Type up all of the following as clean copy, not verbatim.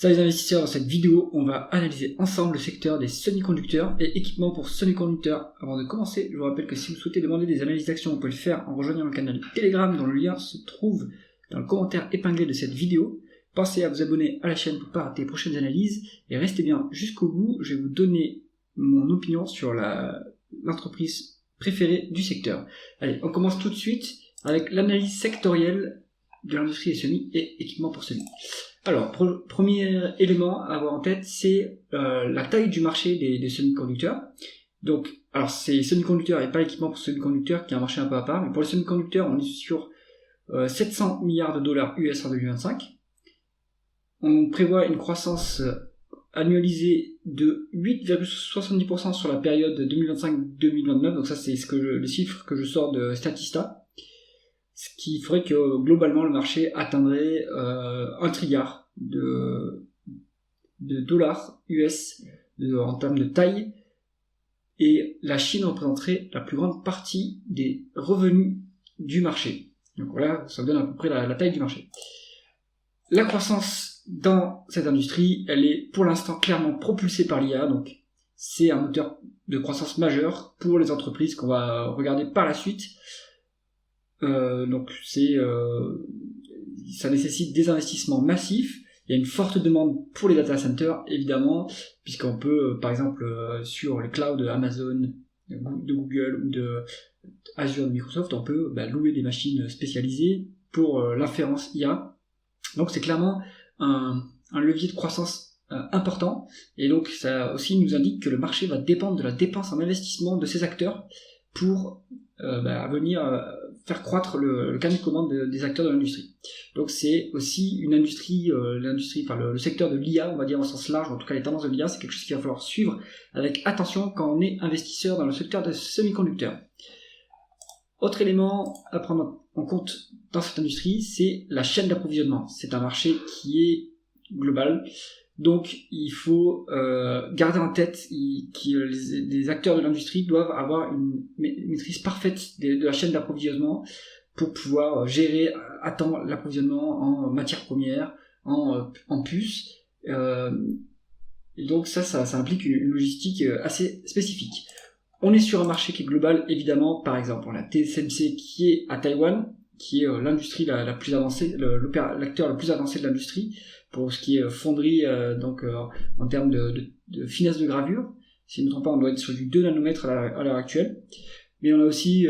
Salut les investisseurs, dans cette vidéo, on va analyser ensemble le secteur des semi-conducteurs et équipements pour semi-conducteurs. Avant de commencer, je vous rappelle que si vous souhaitez demander des analyses d'actions, vous pouvez le faire en rejoignant le canal Telegram dont le lien se trouve dans le commentaire épinglé de cette vidéo. Pensez à vous abonner à la chaîne pour ne pas rater les prochaines analyses et restez bien jusqu'au bout, je vais vous donner mon opinion sur l'entreprise préférée du secteur. Allez, on commence tout de suite avec l'analyse sectorielle de l'industrie des semis et équipements pour semis. Alors, premier élément à avoir en tête, c'est la taille du marché des semi-conducteurs. Donc, alors c'est semi-conducteurs et pas équipement pour semi-conducteurs qui est un marché un peu à part, mais pour les semi-conducteurs, on est sur 700 milliards de dollars US en 2025. On prévoit une croissance annualisée de 8,70% sur la période 2025-2029, donc ça c'est le chiffre que je sors de Statista. Ce qui ferait que globalement le marché atteindrait 1 trilliard de dollars US en termes de taille, et la Chine représenterait la plus grande partie des revenus du marché. Donc voilà, ça donne à peu près la taille du marché. La croissance dans cette industrie, elle est pour l'instant clairement propulsée par l'IA, donc c'est un moteur de croissance majeur pour les entreprises qu'on va regarder par la suite. Donc ça nécessite des investissements massifs. Il y a une forte demande pour les data centers, évidemment, puisqu'on peut, par exemple, sur les clouds de Amazon, de Google ou de Azure de Microsoft, on peut louer des machines spécialisées pour l'inférence IA. Donc c'est clairement un levier de croissance important, et donc ça aussi nous indique que le marché va dépendre de la dépense en investissement de ces acteurs pour venir faire croître le carnet de commande des acteurs de l'industrie. Donc c'est aussi une industrie, le secteur de l'IA, on va dire au sens large, en tout cas les tendances de l'IA, c'est quelque chose qu'il va falloir suivre avec attention quand on est investisseur dans le secteur des semi-conducteurs. Autre élément à prendre en compte dans cette industrie, c'est la chaîne d'approvisionnement. C'est un marché qui est global. Donc il faut garder en tête que les acteurs de l'industrie doivent avoir une maîtrise parfaite de la chaîne d'approvisionnement pour pouvoir gérer à temps l'approvisionnement en matières premières, en puces. Et donc ça implique une logistique assez spécifique. On est sur un marché qui est global, évidemment. Par exemple, on a TSMC qui est à Taïwan, qui est l'industrie la plus avancée, l'acteur le plus avancé de l'industrie pour ce qui est fonderie, en termes de finesse de gravure. Si je ne me trompe pas, on doit être sur du 2 nanomètres à l'heure actuelle. Mais on a aussi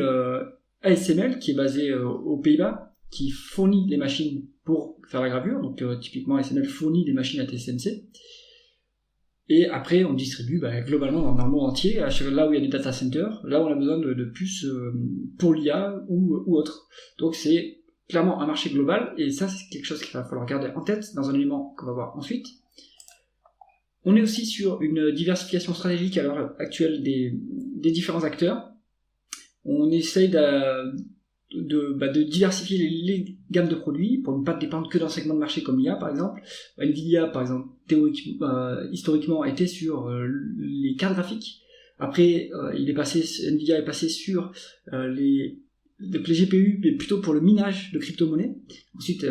ASML qui est basé aux Pays-Bas, qui fournit des machines pour faire la gravure. Donc typiquement ASML fournit des machines à TSMC. Et après, on distribue globalement dans le monde entier, là où il y a des data centers, là où on a besoin de puces pour l'IA ou autre. Donc c'est clairement un marché global, et ça c'est quelque chose qu'il va falloir garder en tête dans un élément qu'on va voir ensuite. On est aussi sur une diversification stratégique à l'heure actuelle des différents acteurs. On essaye de diversifier les gammes de produits pour ne pas dépendre que d'un segment de marché comme l'IA par exemple. Nvidia par exemple historiquement était sur les cartes graphiques. Après Nvidia est passé sur les GPU, mais plutôt pour le minage de crypto-monnaies. Ensuite,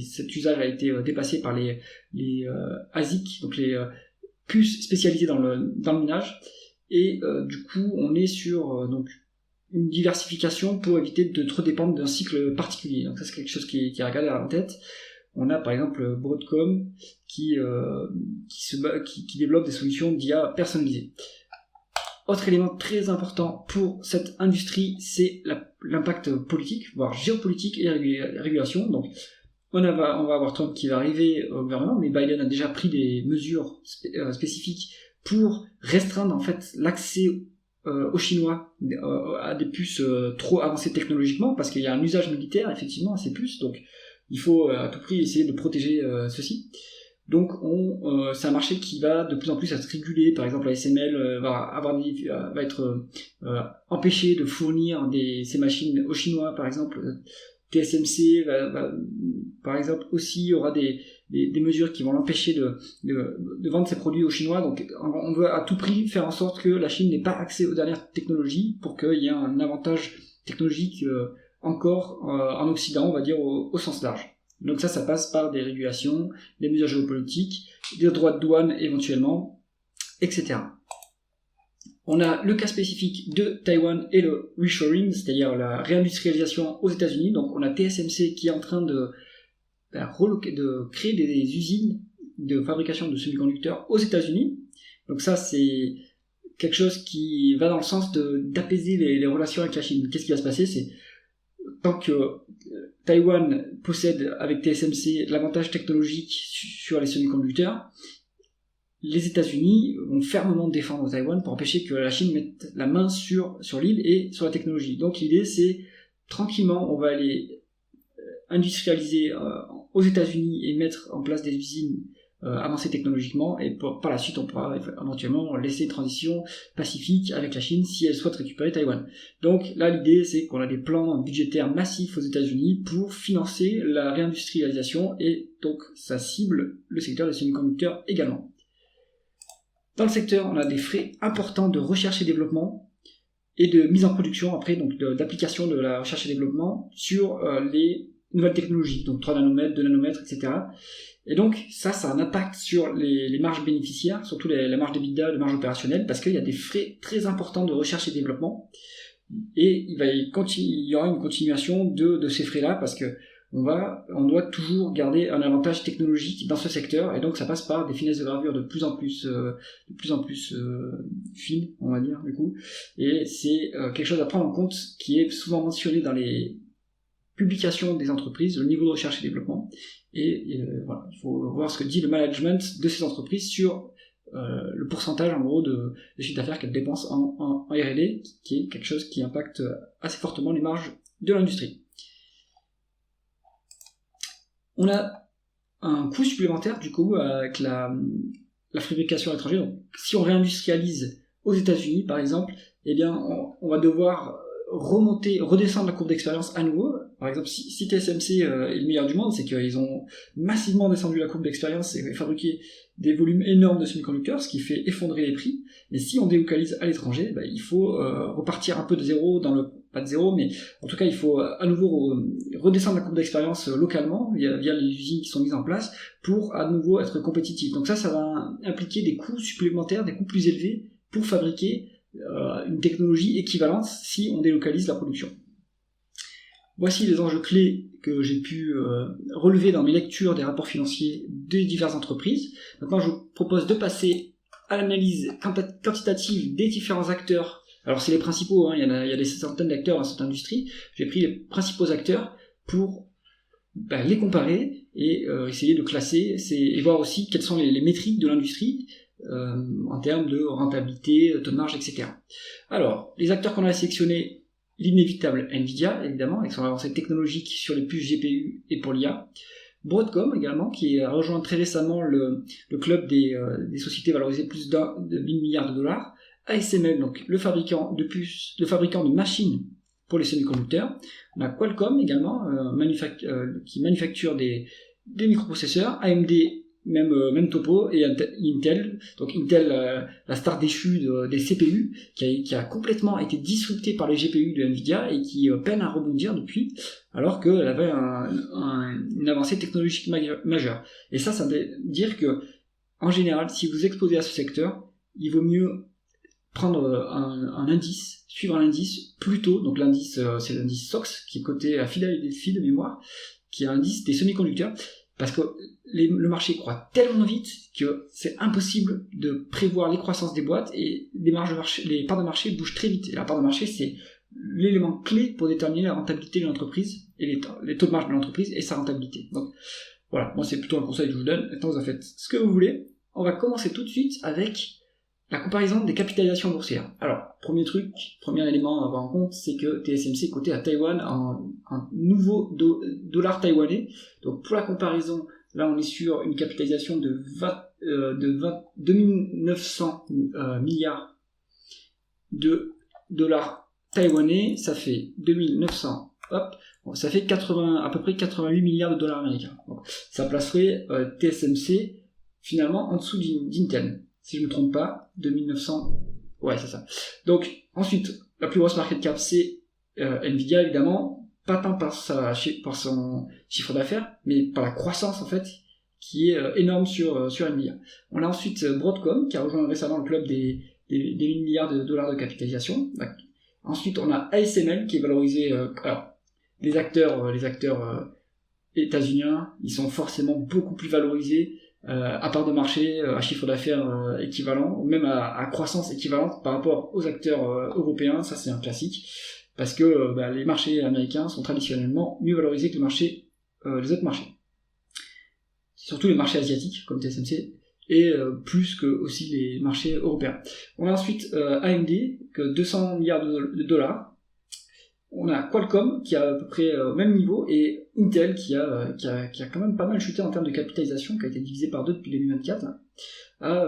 cet usage a été dépassé par les ASIC, donc les puces spécialisées dans le minage. Et du coup, on est sur une diversification pour éviter de trop dépendre d'un cycle particulier. Donc ça, c'est quelque chose qui est à garder en tête. On a par exemple Broadcom qui développe des solutions d'IA personnalisées. Autre élément très important pour cette industrie, c'est l'impact politique, voire géopolitique et régulation. Donc, on va avoir Trump qui va arriver au gouvernement, mais Biden a déjà pris des mesures spécifiques pour restreindre en fait l'accès aux Chinois à des puces trop avancées technologiquement, parce qu'il y a un usage militaire effectivement à ces puces, donc il faut à tout prix essayer de protéger ceci. Donc c'est un marché qui va de plus en plus être régulé. Par exemple, ASML va être empêché de fournir ces machines aux Chinois. Par exemple, TSMC va par exemple aussi aura des mesures qui vont l'empêcher de vendre ses produits aux Chinois. Donc on veut à tout prix faire en sorte que la Chine n'ait pas accès aux dernières technologies pour qu'il y ait un avantage technologique encore en Occident, on va dire au sens large. Donc ça passe par des régulations, des mesures géopolitiques, des droits de douane éventuellement, etc. On a le cas spécifique de Taïwan et le reshoring, c'est-à-dire la réindustrialisation aux États-Unis. Donc on a TSMC qui est en train de créer des usines de fabrication de semi-conducteurs aux États-Unis. Donc ça c'est quelque chose qui va dans le sens d'apaiser les relations avec la Chine. Qu'est-ce qui va se passer? C'est tant que Taïwan possède avec TSMC l'avantage technologique sur les semi-conducteurs, les États-Unis vont fermement défendre Taïwan pour empêcher que la Chine mette la main sur l'île et sur la technologie. Donc l'idée c'est, tranquillement, on va aller industrialiser aux États-Unis et mettre en place des usines avancées technologiquement, et par la suite on pourra éventuellement laisser une transition pacifique avec la Chine si elle souhaite récupérer Taïwan. Donc là l'idée c'est qu'on a des plans budgétaires massifs aux États-Unis pour financer la réindustrialisation, et donc ça cible le secteur des semi-conducteurs également. Dans le secteur, on a des frais importants de recherche et développement et de mise en production après, donc d'application de la recherche et développement sur les nouvelles technologies, donc 3 nanomètres, 2 nanomètres, etc. Et donc ça a un impact sur les marges bénéficiaires, surtout la marge d'EBITDA, la marge opérationnelle, parce qu'il y a des frais très importants de recherche et développement, et il y aura une continuation de ces frais-là, parce que on doit toujours garder un avantage technologique dans ce secteur, et donc ça passe par des finesses de gravure de plus en plus fines, on va dire, du coup, et c'est quelque chose à prendre en compte, qui est souvent mentionné dans les publications des entreprises, le niveau de recherche et développement, et voilà, il faut voir ce que dit le management de ces entreprises sur le pourcentage en gros de chiffre d'affaires qu'elles dépensent en R&D, qui est quelque chose qui impacte assez fortement les marges de l'industrie. On a un coût supplémentaire du coup avec la fabrication à l'étranger. Donc, si on réindustrialise aux États-Unis par exemple, eh bien on va devoir redescendre la courbe d'expérience à nouveau. Par exemple, si TSMC est le meilleur du monde, c'est qu'ils ont massivement descendu la courbe d'expérience et fabriqué des volumes énormes de semi-conducteurs, ce qui fait effondrer les prix. Et si on délocalise à l'étranger, il faut repartir un peu de zéro, pas de zéro, mais en tout cas il faut à nouveau redescendre la courbe d'expérience localement via les usines qui sont mises en place pour à nouveau être compétitif. Donc ça va impliquer des coûts supplémentaires, des coûts plus élevés pour fabriquer une technologie équivalente si on délocalise la production. Voici les enjeux clés que j'ai pu relever dans mes lectures des rapports financiers des diverses entreprises. Maintenant, je vous propose de passer à l'analyse quantitative des différents acteurs. Alors, c'est les principaux, il y a des centaines d'acteurs dans cette industrie. J'ai pris les principaux acteurs pour les comparer et essayer de classer et voir aussi quelles sont les métriques de l'industrie en termes de rentabilité, taux de marge, etc. Alors, les acteurs qu'on a sélectionnés, l'inévitable Nvidia, évidemment, avec son avancée technologique sur les puces GPU et pour l'IA. Broadcom également, qui a rejoint très récemment le club des sociétés valorisées plus de 1000 milliards de dollars. ASML, donc le fabricant de puces, le fabricant de machines pour les semi-conducteurs. On a Qualcomm également, qui manufacture des microprocesseurs. AMD, même topo, et Intel. Donc Intel, la star déchue des CPU, qui a complètement été disruptée par les GPU de Nvidia et qui peine à rebondir depuis, alors qu'elle avait une avancée technologique majeure. Et ça veut dire que, en général, si vous exposez à ce secteur, il vaut mieux prendre un indice, suivre un indice plutôt. Donc l'indice, c'est l'indice SOX, qui est coté à Philadelphie de mémoire, qui est un indice des semi-conducteurs, parce que le marché croît tellement vite que c'est impossible de prévoir les croissances des boîtes, et les parts de marché bougent très vite. Et la part de marché, c'est l'élément clé pour déterminer la rentabilité de l'entreprise et les taux de marge de l'entreprise et sa rentabilité. Donc voilà, moi c'est plutôt un conseil que je vous donne. Maintenant vous en faites ce que vous voulez. On va commencer tout de suite avec la comparaison des capitalisations boursières. Alors, premier élément à avoir en compte, c'est que TSMC est coté à Taïwan en nouveau dollar taïwanais. Donc pour la comparaison, là on est sur une capitalisation de 2900 milliards de dollars taïwanais. Ça fait 2900, ça fait à peu près 88 milliards de dollars américains. Donc, ça placerait TSMC finalement en dessous d'Intel. Si je ne me trompe pas, 2900, ouais c'est ça. Donc ensuite, la plus grosse market cap c'est Nvidia évidemment, pas tant par son chiffre d'affaires, mais par la croissance en fait, qui est énorme sur Nvidia. On a ensuite Broadcom, qui a rejoint récemment le club des 1 milliard de dollars de capitalisation. Ensuite, on a ASML, qui est valorisé... alors, les acteurs états-uniens, ils sont forcément beaucoup plus valorisés à part de marché, à chiffre d'affaires équivalent, ou même à croissance équivalente par rapport aux acteurs européens. Ça, c'est un classique, parce que les marchés américains sont traditionnellement mieux valorisés que les autres marchés. Surtout les marchés asiatiques, comme TSMC, et plus que aussi les marchés européens. On a ensuite AMD, que 200 milliards de dollars. On a Qualcomm qui a à peu près au même niveau, et Intel qui a quand même pas mal chuté en termes de capitalisation, qui a été divisé par 2 depuis 2024, à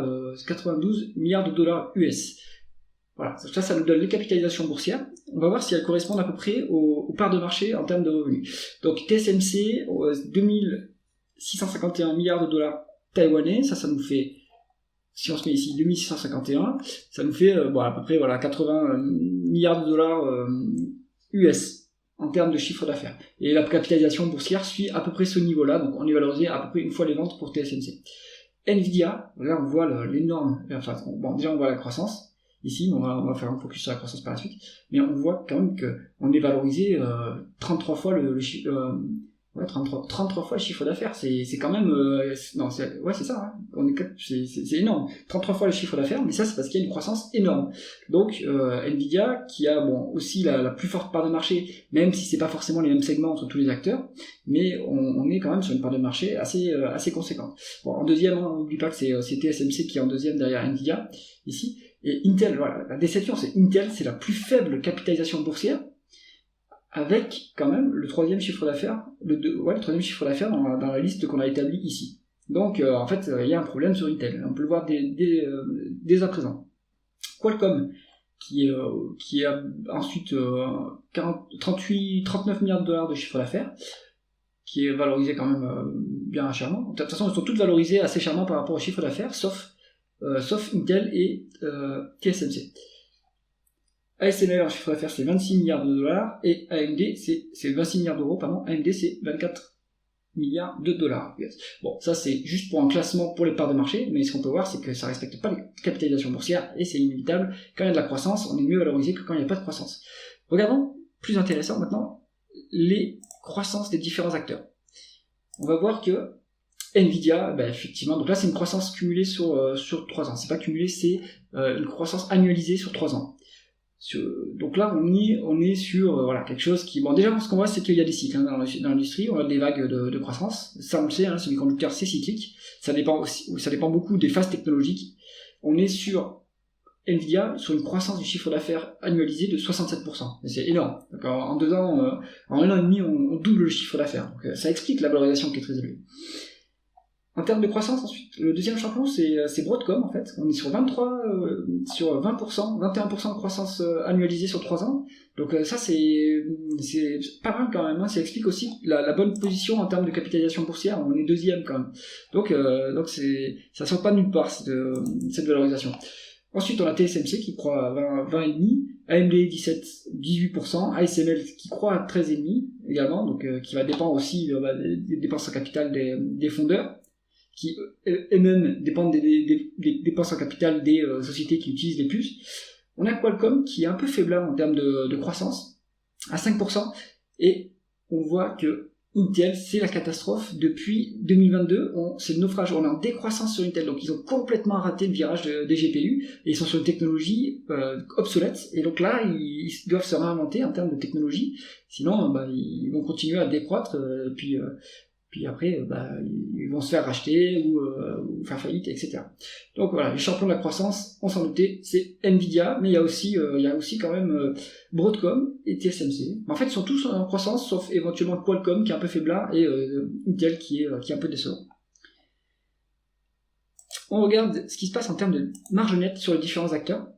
92 milliards de dollars US. Voilà, ça nous donne les capitalisations boursières. On va voir si elles correspondent à peu près aux parts de marché en termes de revenus. Donc TSMC, 2651 milliards de dollars taïwanais, ça nous fait, si on se met ici 2651, ça nous fait à peu près 80 milliards de dollars US en termes de chiffre d'affaires. Et la capitalisation boursière suit à peu près ce niveau-là, donc on est valorisé à peu près une fois les ventes pour TSMC. Nvidia, là on voit l'énorme, déjà on voit la croissance, ici, on va faire un focus sur la croissance par la suite, mais on voit quand même qu'on est valorisé 33 fois le chiffre... 33 fois le chiffre d'affaires, c'est quand même c'est ça, hein. C'est énorme, 33 fois le chiffre d'affaires, mais ça c'est parce qu'il y a une croissance énorme. Donc Nvidia qui a aussi la plus forte part de marché, même si c'est pas forcément les mêmes segments entre tous les acteurs, mais on est quand même sur une part de marché assez conséquente. En deuxième, on n'oublie pas que c'est TSMC qui est en deuxième derrière Nvidia ici, et Intel, la déception c'est Intel, c'est la plus faible capitalisation boursière, avec quand même le troisième chiffre d'affaires, le troisième chiffre d'affaires dans la liste qu'on a établie ici. Donc en fait, il y a un problème sur Intel. On peut le voir dès à présent. Qualcomm, qui a ensuite 39 milliards de dollars de chiffre d'affaires, qui est valorisé quand même bien chèrement. De toute façon, ils sont toutes valorisés assez chèrement par rapport au chiffre d'affaires, sauf Intel et TSMC. ASML en chiffre d'affaires c'est 26 milliards de dollars, et AMD c'est 26 milliards d'euros, AMD c'est 24 milliards de dollars. Bon, ça c'est juste pour un classement pour les parts de marché, mais ce qu'on peut voir c'est que ça respecte pas les capitalisations boursières, et c'est inévitable. Quand il y a de la croissance, on est mieux valorisé que quand il n'y a pas de croissance. Regardons, plus intéressant maintenant, les croissances des différents acteurs. On va voir que Nvidia, effectivement, donc là c'est une croissance cumulée sur 3 ans, c'est pas cumulée, c'est une croissance annualisée sur 3 ans. Donc là on est sur quelque chose qui... déjà ce qu'on voit c'est qu'il y a des cycles dans l'industrie, on a des vagues de croissance, ça on le sait, semi-conducteur c'est cyclique, ça dépend beaucoup des phases technologiques. On est sur Nvidia sur une croissance du chiffre d'affaires annualisé de 67%, et c'est énorme. Donc en 2 ans, en 1 an et demi on double le chiffre d'affaires, donc ça explique la valorisation qui est très élevée. En termes de croissance, ensuite, le deuxième champion, c'est Broadcom, en fait. On est sur 21% de croissance annualisée sur 3 ans. Donc ça, c'est pas mal quand même, hein. Ça explique aussi la bonne position en termes de capitalisation boursière. On est deuxième quand même. Donc ça sort pas de nulle part, cette valorisation. Ensuite, on a TSMC qui croît à 20,5%, AMD 18%, ASML qui croît à 13,5% également, donc qui va dépendre aussi des dépenses en capital des fondeurs, qui eux-mêmes dépendent des dépenses en capital des sociétés qui utilisent les puces. On a Qualcomm qui est un peu faiblard en termes de croissance, à 5%, et on voit que Intel, c'est la catastrophe. Depuis 2022, c'est le naufrage. On est en décroissance sur Intel, donc ils ont complètement raté le virage des GPU, et ils sont sur une technologie obsolète, et donc là, ils doivent se réinventer en termes de technologie, sinon ils vont continuer à décroître, puis après, ils vont se faire racheter ou faire faillite, etc. Donc voilà, les champions de la croissance, on s'en doutait, c'est Nvidia, mais il y a aussi quand même Broadcom et TSMC. En fait, ils sont tous en croissance, sauf éventuellement Qualcomm qui est un peu faiblard, et Intel qui est un peu décevant. On regarde ce qui se passe en termes de marge nette sur les différents acteurs.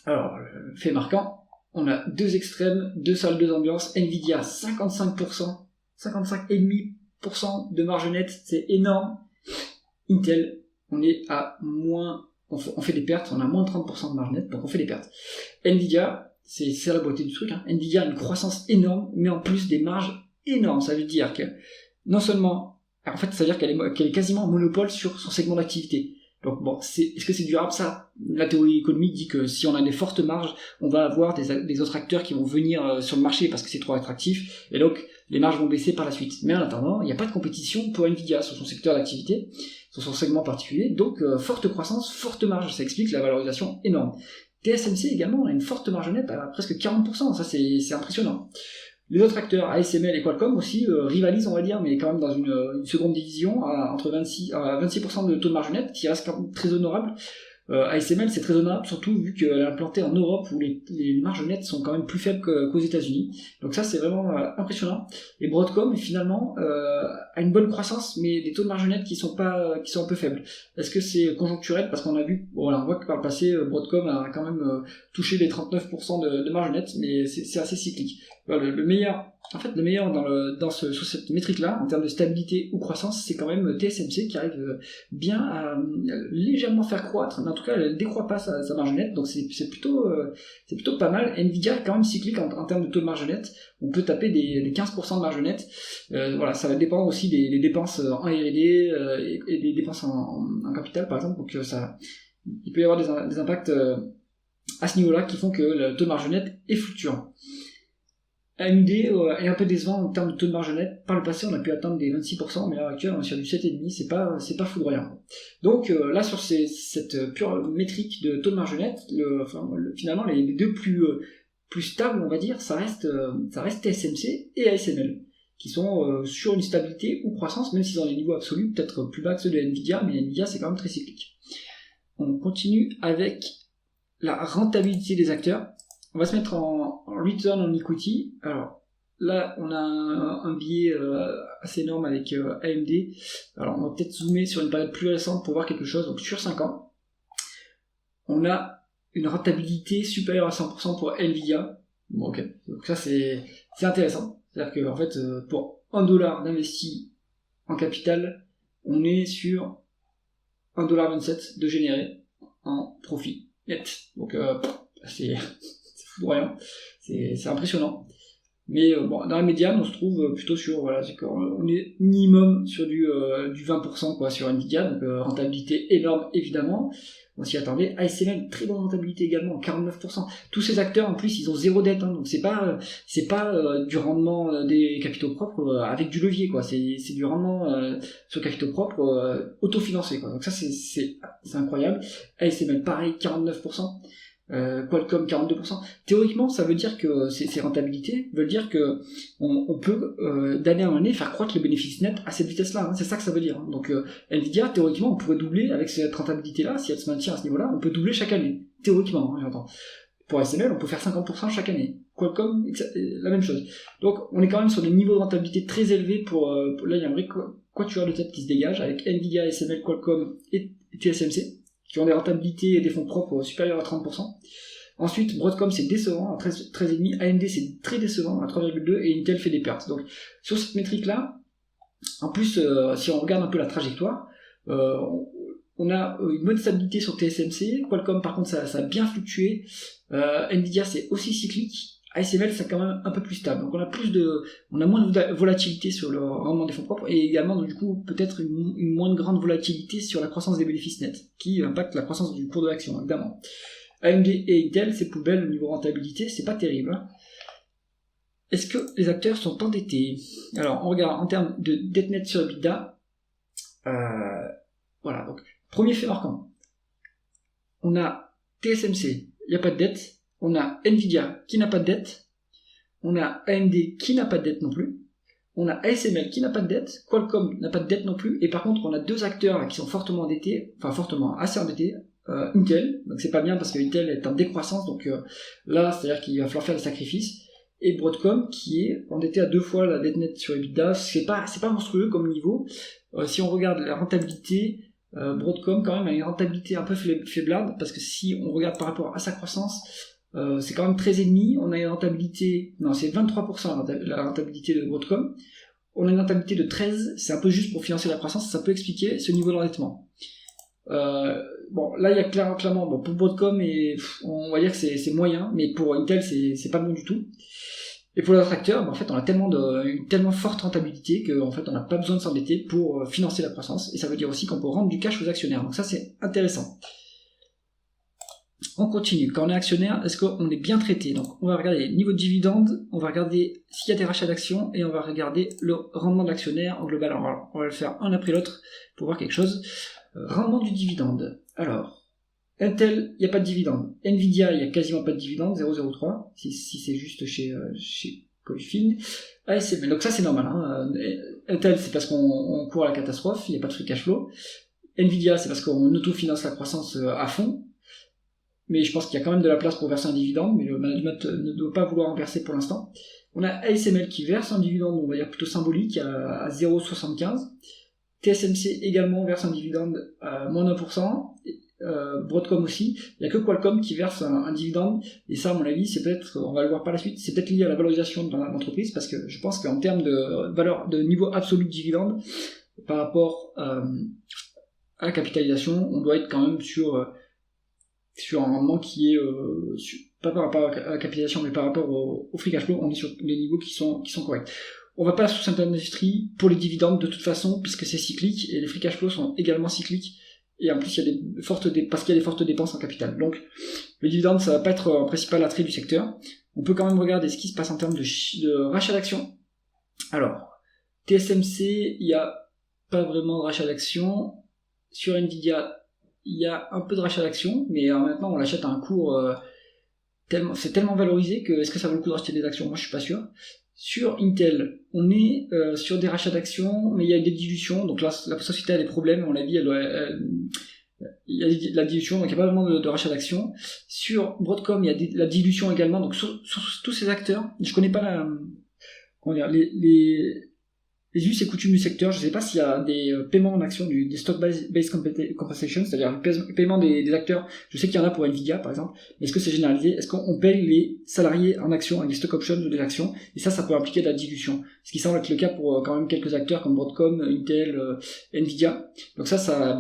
Alors, fait marquant, on a 2 extrêmes, 2 salles, 2 ambiances. Nvidia, 55%, 55,5% de marge nette, c'est énorme. Intel, on est à on fait des pertes, on a moins 30% de marge nette, donc on fait des pertes. Nvidia, c'est ça la beauté du truc, hein. Nvidia a une croissance énorme, mais en plus des marges énormes. Ça veut dire que non seulement, en fait, ça veut dire qu'elle est quasiment monopole sur son segment d'activité. Donc bon, est-ce que c'est durable ça? La théorie économique dit que si on a des fortes marges, on va avoir des autres acteurs qui vont venir sur le marché parce que c'est trop attractif, et donc les marges vont baisser par la suite. Mais en attendant, il n'y a pas de compétition pour Nvidia sur son secteur d'activité, sur son segment particulier, donc forte croissance, forte marge, ça explique la valorisation énorme. TSMC également a une forte marge nette à presque 40%, ça c'est impressionnant. Les autres acteurs, ASML et Qualcomm aussi, rivalisent, on va dire, mais quand même dans une seconde division, entre 26% de taux de marge nette, qui reste quand même très honorable. ASML, c'est très honorable, surtout vu qu'elle est implantée en Europe, où les marges nettes sont quand même plus faibles qu'aux États-Unis. Donc ça, c'est vraiment impressionnant. Et Broadcom, finalement, a une bonne croissance, mais des taux de marge nette qui sont un peu faibles. Est-ce que c'est conjoncturel? Parce qu'on a vu, voilà, on voit que par le passé, Broadcom a quand même touché les 39% de marge nette, mais c'est assez cyclique. Voilà, le meilleur sur cette métrique-là, en termes de stabilité ou croissance, c'est quand même TSMC qui arrive bien à légèrement faire croître, mais en tout cas, elle ne décroît pas sa marge nette, donc c'est plutôt pas mal. Nvidia est quand même cyclique en termes de taux de marge nette. On peut taper des 15% de marge nette. Voilà, ça va dépendre aussi des dépenses en R&D et des dépenses en capital, par exemple. Donc il peut y avoir des impacts à ce niveau-là qui font que le taux de marge nette est fluctuant. AMD est un peu décevant en termes de taux de marge nette. Par le passé, on a pu atteindre des 26%, mais à l'heure actuelle, on est sur du 7,5%, c'est pas foudroyant. Donc là, sur cette pure métrique de taux de marge nette, finalement, les deux plus stables, on va dire, ça reste TSMC et ASML, qui sont sur une stabilité ou croissance, même s'ils ont des niveaux absolus peut-être plus bas que ceux de Nvidia, mais Nvidia, c'est quand même très cyclique. On continue avec la rentabilité des acteurs. On va se mettre en return on equity. Alors là, on a un biais assez énorme avec AMD. Alors on va peut-être zoomer sur une période plus récente pour voir quelque chose. Donc sur 5 ans, on a une rentabilité supérieure à 100% pour Nvidia. Bon, ok. Donc ça c'est intéressant. C'est-à-dire que en fait, pour $1 d'investi en capital, on est sur $1,27 de générer en profit net. Donc c'est foudroyant, c'est impressionnant. Mais bon, dans la médiane, on se trouve plutôt sur, voilà, on est minimum sur du 20% quoi, sur Nvidia, donc rentabilité énorme évidemment. On s'y attendait. ASML, très bonne rentabilité également, 49%. Tous ces acteurs en plus, ils ont zéro dette, hein, donc c'est pas du rendement des capitaux propres avec du levier quoi. C'est du rendement sur capitaux propres autofinancé quoi. Donc ça c'est incroyable. ASML pareil, 49%. Qualcomm 42%. Théoriquement, ça veut dire que ces rentabilités veulent dire que on peut d'année en année faire croître le bénéfice net à cette vitesse-là. Hein. C'est ça que ça veut dire. Hein. Donc Nvidia, théoriquement, on pourrait doubler avec cette rentabilité-là, si elle se maintient à ce niveau-là, on peut doubler chaque année. Théoriquement, hein, j'entends. Pour ASML, on peut faire 50% chaque année. Qualcomm, la même chose. Donc on est quand même sur des niveaux de rentabilité très élevés pour là il y a un vrai quatuor de tête qui se dégage avec Nvidia, ASML, Qualcomm et TSMC. Qui ont des rentabilités et des fonds propres supérieurs à 30%. Ensuite, Broadcom c'est décevant à 13,5%, AMD c'est très décevant à 3,2% et Intel fait des pertes. Donc sur cette métrique-là, en plus, si on regarde un peu la trajectoire, on a une bonne stabilité sur TSMC, Qualcomm par contre ça a bien fluctué, Nvidia c'est aussi cyclique, ASML c'est quand même un peu plus stable, donc on a moins de volatilité sur le rendement des fonds propres et également du coup peut-être une moins grande volatilité sur la croissance des bénéfices nets qui impacte la croissance du cours de l'action évidemment. AMD et Intel c'est poubelle au niveau rentabilité, c'est pas terrible. Hein. Est-ce que les acteurs sont endettés? Alors on regarde en termes de dette nette sur EBITDA, voilà, donc premier fait marquant, on a TSMC, il n'y a pas de dette. On a Nvidia qui n'a pas de dette, on a AMD qui n'a pas de dette non plus, on a ASML qui n'a pas de dette, Qualcomm n'a pas de dette non plus, et par contre on a deux acteurs là, qui sont fortement endettés, assez endettés, Intel, donc c'est pas bien parce que Intel est en décroissance, donc là c'est-à-dire qu'il va falloir faire des sacrifices, et Broadcom qui est endetté à 2 fois la dette nette sur EBITDA, c'est pas monstrueux comme niveau, si on regarde la rentabilité, Broadcom quand même a une rentabilité un peu faiblarde, parce que si on regarde par rapport à sa croissance, c'est quand même 13,5%, on a une rentabilité, non c'est 23% la rentabilité de Broadcom, on a une rentabilité de 13%, c'est un peu juste pour financer la croissance, ça peut expliquer ce niveau d'endettement. Bon, là il y a clairement bon, pour Broadcom, on va dire que c'est moyen, mais pour Intel c'est pas bon du tout. Et pour les autres acteurs, en fait, on a une tellement forte rentabilité qu'en fait, on n'a pas besoin de s'endetter pour financer la croissance. Et ça veut dire aussi qu'on peut rendre du cash aux actionnaires. Donc ça, c'est intéressant. On continue. Quand on est actionnaire, est-ce qu'on est bien traité? Donc, on va regarder les niveaux de dividendes, on va regarder s'il y a des rachats d'actions, et on va regarder le rendement de l'actionnaire en global. Alors, on va le faire un après l'autre pour voir quelque chose. Rendement du dividende. Alors, Intel, il n'y a pas de dividende. Nvidia, il n'y a quasiment pas de dividende, 0,03, si c'est juste chez Coifin. ASML, donc ça c'est normal. Hein. Intel, c'est parce qu'on court à la catastrophe, il n'y a pas de free cash flow. Nvidia, c'est parce qu'on autofinance la croissance à fond. Mais je pense qu'il y a quand même de la place pour verser un dividende, mais le management ne doit pas vouloir en verser pour l'instant. On a ASML qui verse un dividende, on va dire plutôt symbolique, à 0,75. TSMC également verse un dividende à moins 1%. Broadcom aussi. Il n'y a que Qualcomm qui verse un dividende, et ça à mon avis c'est peut-être, on va le voir par la suite, c'est peut-être lié à la valorisation de l'entreprise, parce que je pense qu'en termes de valeur, de niveau absolu de dividende par rapport à la capitalisation, on doit être quand même sur un rendement qui est pas par rapport à la capitalisation, mais par rapport au free cash flow, on est sur des niveaux qui sont corrects. On va pas sous cette industrie pour les dividendes de toute façon, puisque c'est cyclique, et les free cash flows sont également cycliques. Et en plus, il y a parce qu'il y a des fortes dépenses en capital. Donc, le dividende, ça va pas être un principal attrait du secteur. On peut quand même regarder ce qui se passe en termes de rachat d'actions. Alors, TSMC, il y a pas vraiment de rachat d'actions. Sur Nvidia, il y a un peu de rachat d'actions, mais maintenant, on l'achète à un cours c'est tellement valorisé que est-ce que ça vaut le coup de racheter des actions? Moi, je suis pas sûr. Sur Intel, on est sur des rachats d'actions, mais il y a des dilutions. Donc là, la société a des problèmes, à mon avis, il y a la dilution, donc il n'y a pas vraiment de rachat d'actions. Sur Broadcom, il y a la dilution également. Donc sur tous ces acteurs, je connais pas les us et coutumes du secteur. Je ne sais pas s'il y a des paiements en actions, des stock-based compensation, c'est-à-dire le paiement des acteurs. Je sais qu'il y en a pour Nvidia, par exemple. Mais est-ce que c'est généralisé? Est-ce qu'on paye les salariés en actions avec des stock options ou des actions? Et ça peut impliquer de la dilution. Ce qui semble être le cas pour quand même quelques acteurs comme Broadcom, Intel, Nvidia. Donc ça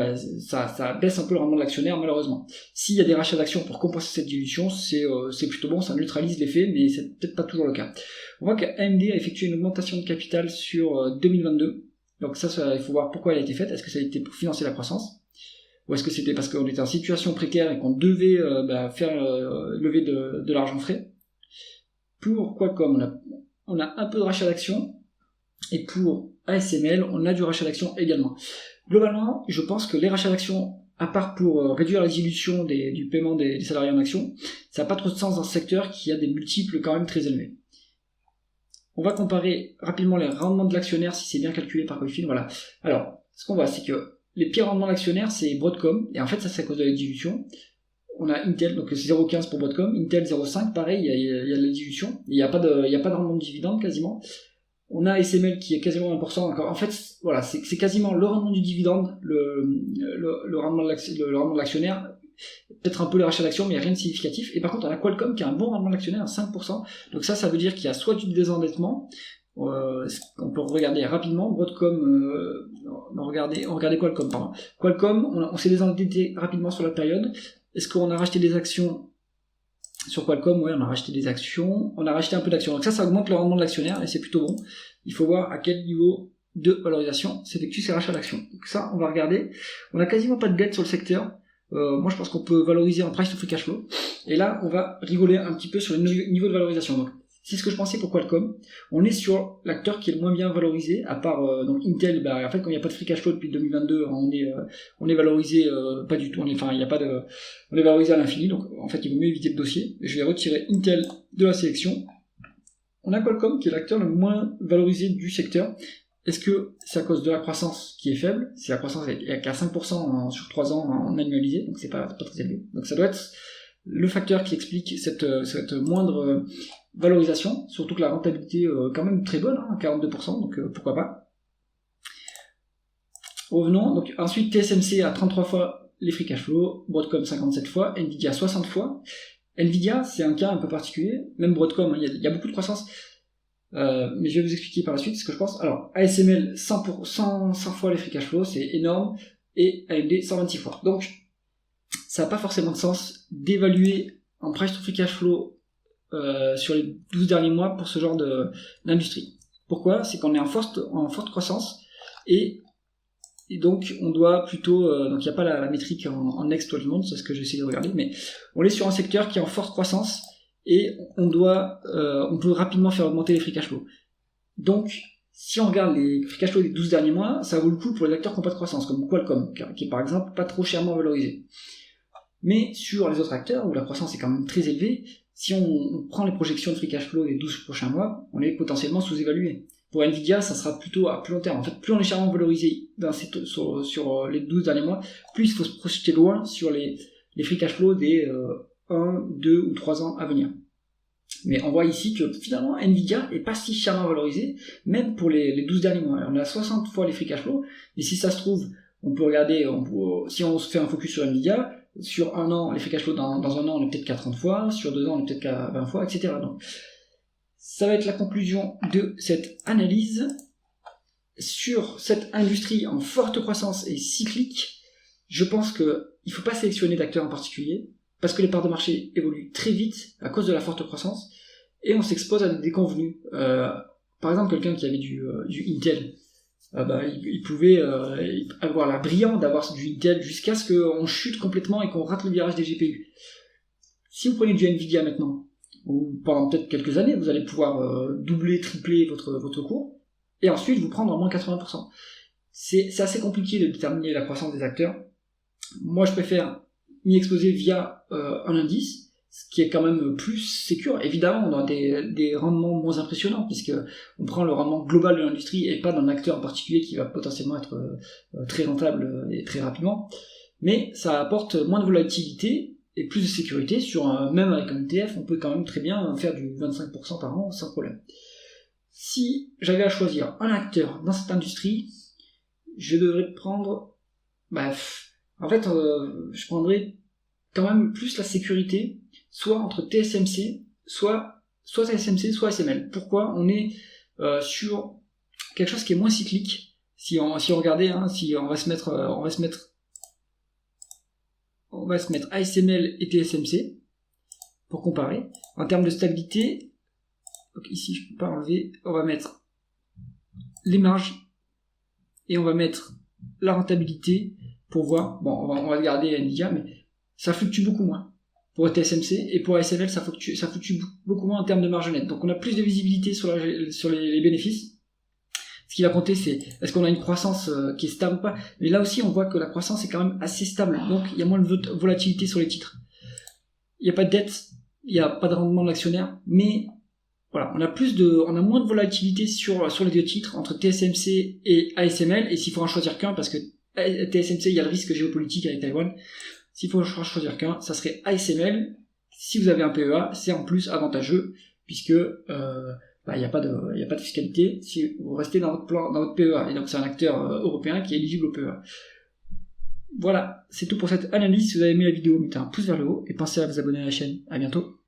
baisse un peu le rendement de l'actionnaire, malheureusement. S'il y a des rachats d'actions pour compenser cette dilution, c'est plutôt bon, ça neutralise l'effet, mais c'est peut-être pas toujours le cas. On voit qu'AMD a effectué une augmentation de capital sur 2022. Donc ça, il faut voir pourquoi elle a été faite. Est-ce que ça a été pour financer la croissance? Ou est-ce que c'était parce qu'on était en situation précaire et qu'on devait faire lever de l'argent frais? Pour Qualcomm, on a un peu de rachat d'actions. Et pour ASML, on a du rachat d'actions également. Globalement, je pense que les rachats d'actions, à part pour réduire la dilution du paiement des salariés en actions, ça n'a pas trop de sens dans ce secteur qui a des multiples quand même très élevés. On va comparer rapidement les rendements de l'actionnaire si c'est bien calculé par Coifin. Voilà. Alors, ce qu'on voit, c'est que les pires rendements d'actionnaire, c'est Broadcom, et en fait, ça c'est à cause de la dilution. On a Intel, donc c'est 0,15 pour Broadcom, Intel 0,5, pareil, il y a la dilution, il n'y a pas de rendement de dividende quasiment. On a ASML qui est quasiment 1%. Encore. En fait, voilà, c'est quasiment le rendement du dividende, le rendement de l'actionnaire, peut-être un peu les rachats d'actions, mais il n'y a rien de significatif. Et par contre, on a Qualcomm qui a un bon rendement de l'actionnaire à 5%. Donc ça veut dire qu'il y a soit du désendettement, on peut regarder rapidement. Broadcom, on regardait Qualcomm, pardon. Qualcomm, on s'est désendetté rapidement sur la période. Est-ce qu'on a racheté des actions sur Qualcomm? Ouais, on a racheté des actions, on a racheté un peu d'actions. Donc ça augmente le rendement de l'actionnaire et c'est plutôt bon. Il faut voir à quel niveau de valorisation s'effectuent ces rachats d'actions. Donc ça, on va regarder. On a quasiment pas de dette sur le secteur. Moi, je pense qu'on peut valoriser en price to free cash flow. Et là, on va rigoler un petit peu sur le niveau de valorisation. Donc, c'est ce que je pensais pour Qualcomm. On est sur l'acteur qui est le moins bien valorisé, à part donc Intel. En fait, quand il n'y a pas de free cash flow depuis 2022, on est valorisé pas du tout. On est valorisé à l'infini. Donc, en fait, il vaut mieux éviter le dossier. Je vais retirer Intel de la sélection. On a Qualcomm qui est l'acteur le moins valorisé du secteur. Est-ce que c'est à cause de la croissance qui est faible? C'est la croissance est à 5% sur 3 ans en annualisé, donc c'est pas très élevé. Donc ça doit être le facteur qui explique cette moindre valorisation, surtout que la rentabilité est quand même très bonne, 42%, donc pourquoi pas. Revenons, donc ensuite TSMC à 33 fois les free cash flow, Broadcom 57 fois, Nvidia 60 fois. Nvidia, c'est un cas un peu particulier, même Broadcom, il y a beaucoup de croissance. Mais je vais vous expliquer par la suite ce que je pense. Alors, ASML, 100 fois les free cash flow, c'est énorme. et AMD 126 fois. Donc, ça n'a pas forcément de sens d'évaluer en price to free cash flow sur les 12 derniers mois pour ce genre d'industrie. Pourquoi ? C'est qu'on est en forte croissance et donc on doit plutôt, donc il n'y a pas la métrique en next 12 months, c'est ce que j'ai essayé de regarder, mais on est sur un secteur qui est en forte croissance et on peut rapidement faire augmenter les free cash flow. Donc, si on regarde les free cash flow des 12 derniers mois, ça vaut le coup pour les acteurs qui n'ont pas de croissance, comme Qualcomm, qui est par exemple pas trop chèrement valorisé. Mais sur les autres acteurs, où la croissance est quand même très élevée, si on prend les projections de free cash flow des 12 prochains mois, on est potentiellement sous-évalué. Pour Nvidia, ça sera plutôt à plus long terme. En fait, plus on est chèrement valorisé sur les 12 derniers mois, plus il faut se projeter loin sur les free cash flow des 1, 2 ou 3 ans à venir. Mais on voit ici que finalement Nvidia est pas si chèrement valorisé, même pour les 12 derniers mois. On a 60 fois les free cash flow, et si ça se trouve, on peut regarder, si on se fait un focus sur Nvidia, sur un an, les free cash flow dans un an, on est peut-être qu'à 30 fois, sur 2 ans, on est peut-être qu'à 20 fois, etc. Donc, ça va être la conclusion de cette analyse sur cette industrie en forte croissance et cyclique. Je pense qu'il faut pas sélectionner d'acteurs en particulier, parce que les parts de marché évoluent très vite à cause de la forte croissance, et on s'expose à des déconvenus. Par exemple, quelqu'un qui avait du Intel, il pouvait avoir la brillante d'avoir du Intel jusqu'à ce qu'on chute complètement et qu'on rate le virage des GPU. Si vous prenez du Nvidia maintenant, ou pendant peut-être quelques années, vous allez pouvoir doubler, tripler votre cours, et ensuite vous prendre en moins 80%. C'est assez compliqué de déterminer la croissance des acteurs. Moi, je préfère m'y exposer via un indice, ce qui est quand même plus sécure. Évidemment, on a des rendements moins impressionnants, puisque on prend le rendement global de l'industrie et pas d'un acteur en particulier qui va potentiellement être très rentable et très rapidement. Mais ça apporte moins de volatilité et plus de sécurité. Même avec un ETF, on peut quand même très bien faire du 25% par an sans problème. Si j'avais à choisir un acteur dans cette industrie, je devrais prendre... je prendrais quand même plus la sécurité, soit entre TSMC, soit TSMC, soit SML. Pourquoi ? On est sur quelque chose qui est moins cyclique. Si on regardait, on va se mettre ASML et TSMC pour comparer. En termes de stabilité, donc ici je peux pas enlever, on va mettre les marges et on va mettre la rentabilité pour voir. Bon, on va garder Nvidia, mais ça fluctue beaucoup moins pour TSMC, et pour ASML ça fluctue beaucoup moins en termes de marge nette. Donc on a plus de visibilité sur les bénéfices. Ce qui va compter, c'est est-ce qu'on a une croissance qui est stable ou pas. Mais là aussi on voit que la croissance est quand même assez stable, donc il y a moins de volatilité sur les titres. Il n'y a pas de dette, il n'y a pas de rendement de l'actionnaire, mais voilà, on a moins de volatilité sur les deux titres entre TSMC et ASML. Et s'il faut en choisir qu'un, parce que TSMC, il y a le risque géopolitique avec Taïwan, s'il faut en choisir qu'un, ça serait ASML. Si vous avez un PEA, c'est en plus avantageux, puisque il n'y a pas de fiscalité si vous restez dans votre PEA. Et donc c'est un acteur européen qui est éligible au PEA. Voilà, c'est tout pour cette analyse. Si vous avez aimé la vidéo, mettez un pouce vers le haut et pensez à vous abonner à la chaîne. À bientôt.